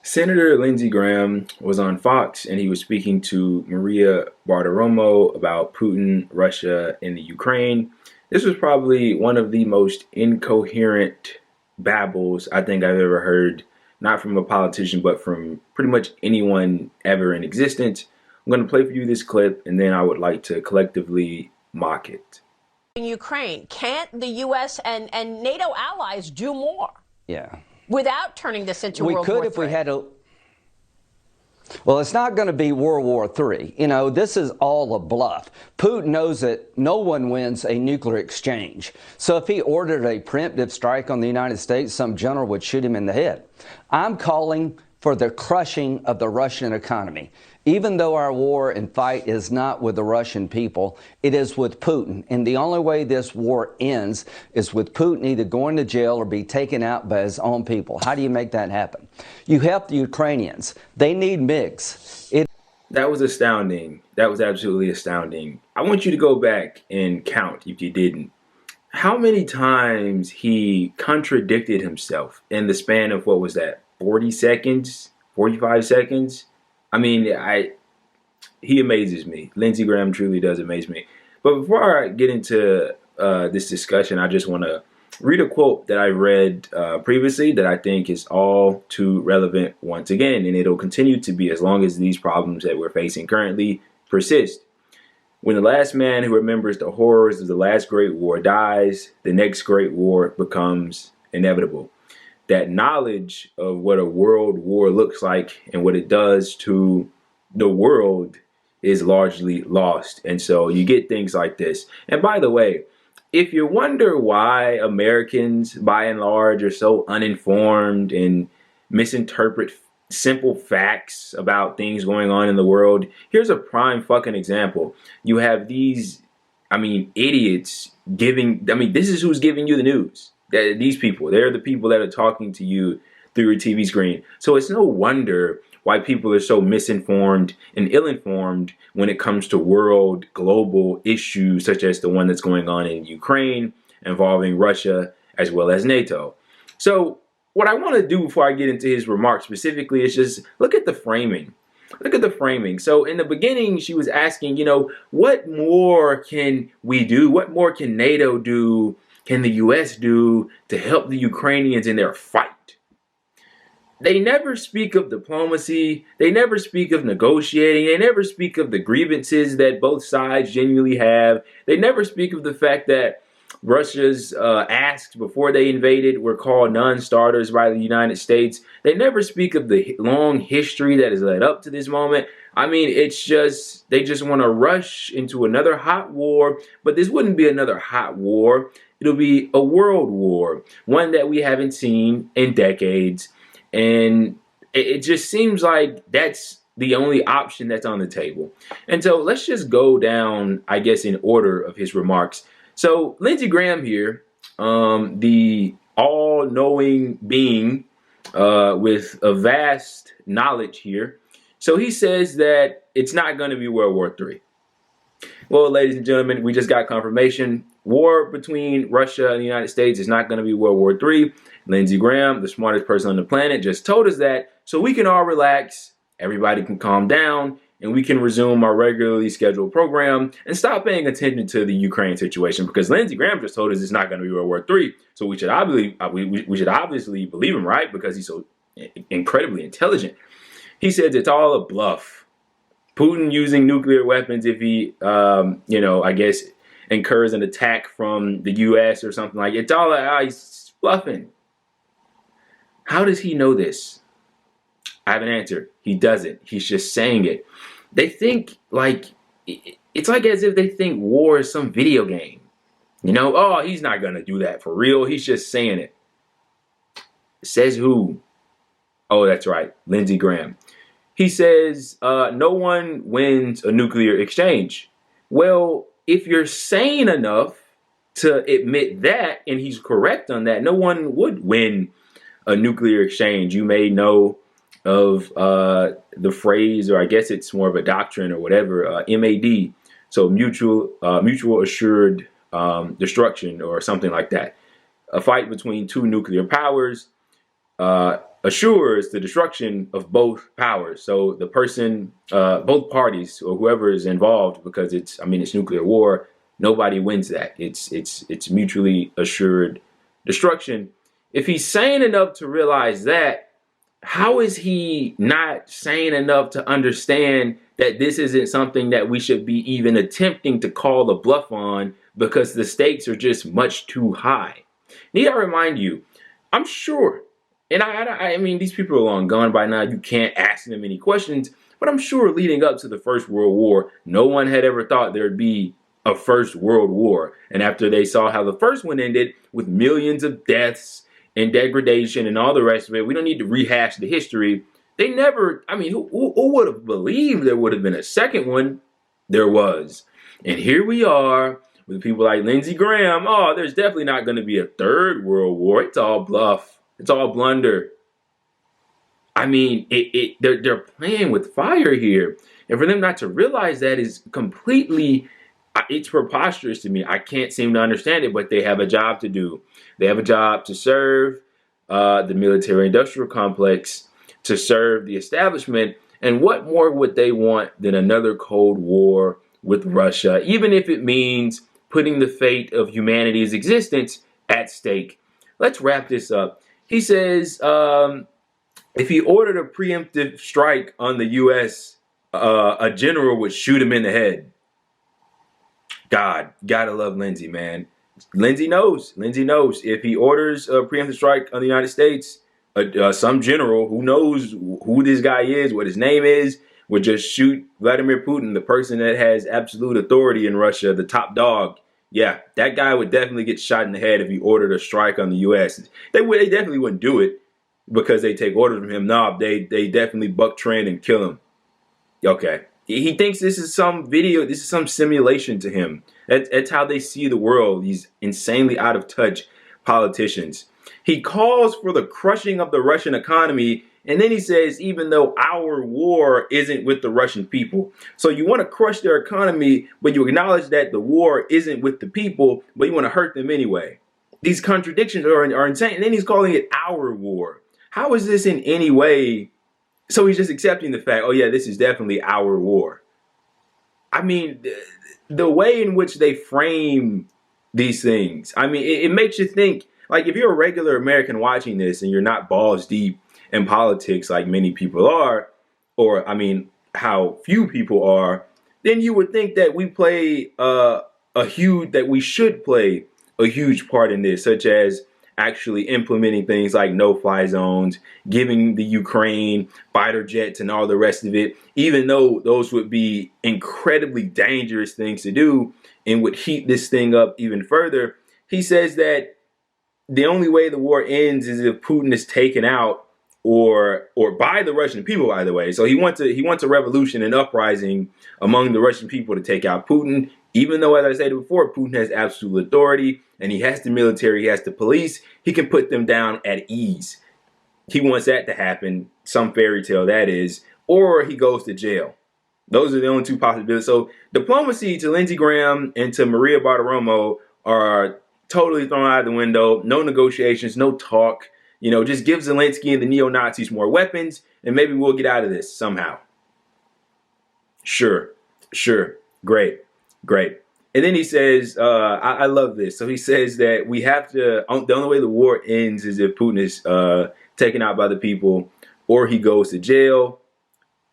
Senator Lindsey Graham was on Fox and he was speaking to Maria Bartiromo about Putin, Russia, and the Ukraine. This was probably one of the most incoherent babbles I think I've ever heard, not from a politician, but from pretty much anyone ever in existence. I'm going to play for you this clip and then I would like to collectively mock it. In Ukraine, can't the U.S. and NATO allies do more? Yeah. Without turning this into World War III? We could if we had a... Well, it's not going to be World War III. You know, this is all a bluff. Putin knows that no one wins a nuclear exchange. So if he ordered a preemptive strike on the United States, some general would shoot him in the head. I'm calling for the crushing of the Russian economy. Even though our war and fight is not with the Russian people, it is with Putin. And the only way this war ends is with Putin either going to jail or be taken out by his own people. How do you make that happen? You help the Ukrainians. They need MiGs. That was astounding. That was absolutely astounding. I want you to go back and count, if you didn't, how many times he contradicted himself in the span of, what was that, 40 seconds, 45 seconds? I mean, he amazes me. Lindsey Graham truly does amaze me. But before I get into this discussion, I just want to read a quote that I read previously that I think is all too relevant once again, and it'll continue to be as long as these problems that we're facing currently persist. When the last man who remembers the horrors of the last great war dies, the next great war becomes inevitable. That knowledge of what a world war looks like and what it does to the world is largely lost. And so you get things like this. And by the way, if you wonder why Americans, by and large, are so uninformed and misinterpret simple facts about things going on in the world, here's a prime fucking example. You have these, idiots giving, this is who's giving you the news. These people, they're the people that are talking to you through your TV screen. So it's no wonder why people are so misinformed and ill-informed when it comes to world, global issues such as the one that's going on in Ukraine involving Russia as well as NATO. So what I want to do before I get into his remarks specifically is just look at the framing. Look at the framing. So in the beginning, she was asking, what more can we do? What more can NATO do? Can the U.S. do to help the Ukrainians in their fight? They never speak of diplomacy. They never speak of negotiating. They never speak of the grievances that both sides genuinely have. They never speak of the fact that Russia's asks before they invaded were called non-starters by the United States. They never speak of the long history that has led up to this moment. It's just, they just want to rush into another hot war, but this wouldn't be another hot war. It'll be a world war, one that we haven't seen in decades. And it just seems like that's the only option that's on the table. And so let's just go down, I guess, in order of his remarks. So Lindsey Graham here, the all-knowing being with a vast knowledge here. So he says that it's not going to be World War III. Well, ladies and gentlemen, we just got confirmation. War between Russia and the United States is not going to be World War III. Lindsey Graham, the smartest person on the planet, just told us that so we can all relax, everybody can calm down, and we can resume our regularly scheduled program and stop paying attention to the Ukraine situation, because Lindsey Graham just told us it's not going to be World War III. So we should obviously believe him, right? Because he's so incredibly intelligent. He says it's all a bluff. Putin using nuclear weapons if he, I guess, incurs an attack from the U.S. or something like it. It's all he's bluffing. How does he know this? I have an answer. He doesn't. He's just saying it. They think it's like as if they think war is some video game. Oh, he's not going to do that for real. He's just saying it. Says who? Oh, that's right. Lindsey Graham. He says no one wins a nuclear exchange. Well, if you're sane enough to admit that, and he's correct on that, no one would win a nuclear exchange. You may know of the phrase, or I guess it's more of a doctrine or whatever, MAD, so mutual assured destruction or something like that. A fight between two nuclear powers assures the destruction of both powers. So the person, both parties or whoever is involved, because it's nuclear war. Nobody wins that. It's mutually assured destruction. If he's sane enough to realize that, how is he not sane enough to understand that this isn't something that we should be even attempting to call the bluff on, because the stakes are just much too high? Need I remind you, I'm sure, and I mean, these people are long gone by now. You can't ask them any questions, but I'm sure leading up to the First World War, no one had ever thought there'd be a First World War. And after they saw how the first one ended with millions of deaths and degradation and all the rest of it, we don't need to rehash the history. They never, I mean, who would have believed there would have been a second one? There was. And here we are with people like Lindsey Graham. Oh, there's definitely not going to be a third world war. It's all bluff. It's all blunder. I mean, they're playing with fire here. And for them not to realize that is completely, it's preposterous to me. I can't seem to understand it, but they have a job to do. They have a job to serve the military-industrial complex, to serve the establishment. And what more would they want than another Cold War with Russia, even if it means putting the fate of humanity's existence at stake? Let's wrap this up. He says if he ordered a preemptive strike on the U.S., a general would shoot him in the head. God, gotta love Lindsey, man. Lindsey knows. Lindsey knows if he orders a preemptive strike on the United States, some general who knows who this guy is, what his name is, would just shoot Vladimir Putin, the person that has absolute authority in Russia, the top dog. Yeah, that guy would definitely get shot in the head if he ordered a strike on the U.S. They definitely wouldn't do it because they take orders from him. No, they definitely buck trend and kill him. Okay. He thinks this is some video, this is some simulation to him. That's how they see the world, these insanely out of touch politicians. He calls for the crushing of the Russian economy, and then he says, even though our war isn't with the Russian people. So you want to crush their economy, but you acknowledge that the war isn't with the people, but you want to hurt them anyway. These contradictions are insane. And then he's calling it our war. How is this in any way? So he's just accepting the fact, oh yeah, this is definitely our war. I mean, the way in which they frame these things, I mean, it makes you think, like, if you're a regular American watching this and you're not balls deep in politics like many people are, or I mean, how few people are, then you would think that we should play a huge part in this, such as actually implementing things like no-fly zones, giving the Ukraine fighter jets and all the rest of it, even though those would be incredibly dangerous things to do and would heat this thing up even further. He says that the only way the war ends is if Putin is taken out or by the Russian people, by the way. So he wants a revolution and uprising among the Russian people to take out Putin, even though, as I said before, Putin has absolute authority and he has the military, he has the police, he can put them down at ease. He wants that to happen, some fairy tale that is, or he goes to jail. Those are the only two possibilities. So diplomacy to Lindsey Graham and to Maria Bartiromo are totally thrown out of the window. No negotiations, no talk. You know, just give Zelensky and the neo-Nazis more weapons and maybe we'll get out of this somehow. Sure. Great. And then he says, I love this. So he says that we have to, the only way the war ends is if Putin is taken out by the people or he goes to jail.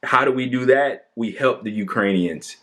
How do we do that? We help the Ukrainians.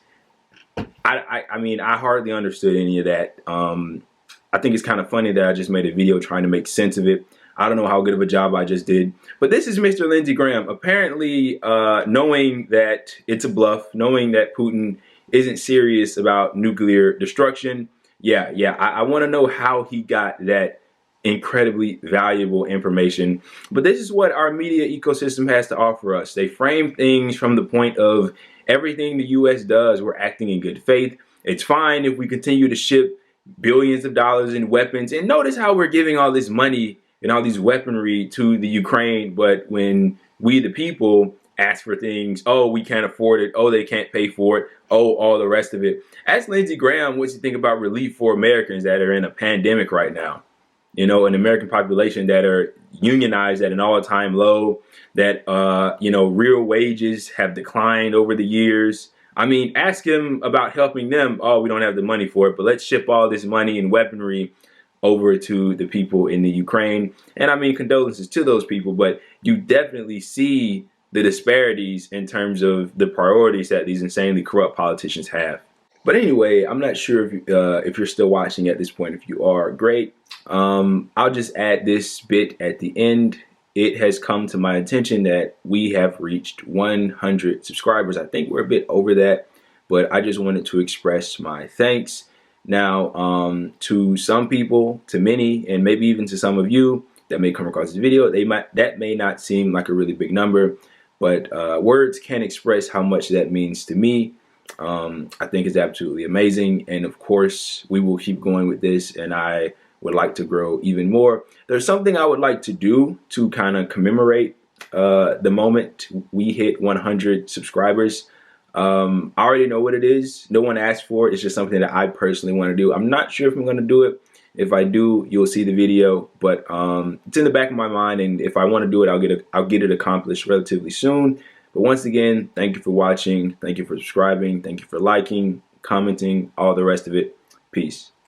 I mean, I hardly understood any of that. I think it's kind of funny that I just made a video trying to make sense of it. I don't know how good of a job I just did. But this is Mr. Lindsey Graham, apparently knowing that it's a bluff, knowing that Putin isn't serious about nuclear destruction. Yeah, I want to know how he got that incredibly valuable information. But this is what our media ecosystem has to offer us. They frame things from the point of everything the U.S. does, we're acting in good faith. It's fine if we continue to ship billions of dollars in weapons. And notice how we're giving all this money and all these weaponry to the Ukraine, but when we the people ask for things, oh, we can't afford it, oh, they can't pay for it, oh, all the rest of it. Ask Lindsey Graham what you think about relief for Americans that are in a pandemic right now. you know, an American population that are unionized at an all-time low, that, you know, real wages have declined over the years. I mean, ask him about helping them. Oh, we don't have the money for it, but let's ship all this money and weaponry over to the people in the Ukraine. And I mean, condolences to those people, but you definitely see the disparities in terms of the priorities that these insanely corrupt politicians have. But anyway, I'm not sure if you're still watching at this point. If you are, great. I'll just add this bit at the end. It has come to my attention that we have reached 100 subscribers. I think we're a bit over that, but I just wanted to express my thanks. Now, to some people, to many, and maybe even to some of you that may come across this video, that may not seem like a really big number, but words can't express how much that means to me. I think it's absolutely amazing, and of course we will keep going with this, and I would like to grow even more. There's something I would like to do to kind of commemorate the moment we hit 100 subscribers. I already know what it is. No one asked for it. It's just something that I personally want to do. I'm not sure if I'm going to do it. If I do, you'll see the video, but it's in the back of my mind, and if I want to do it, I'll get it accomplished relatively soon. But once again, thank you for watching. Thank you for subscribing. Thank you for liking, commenting, all the rest of it. Peace.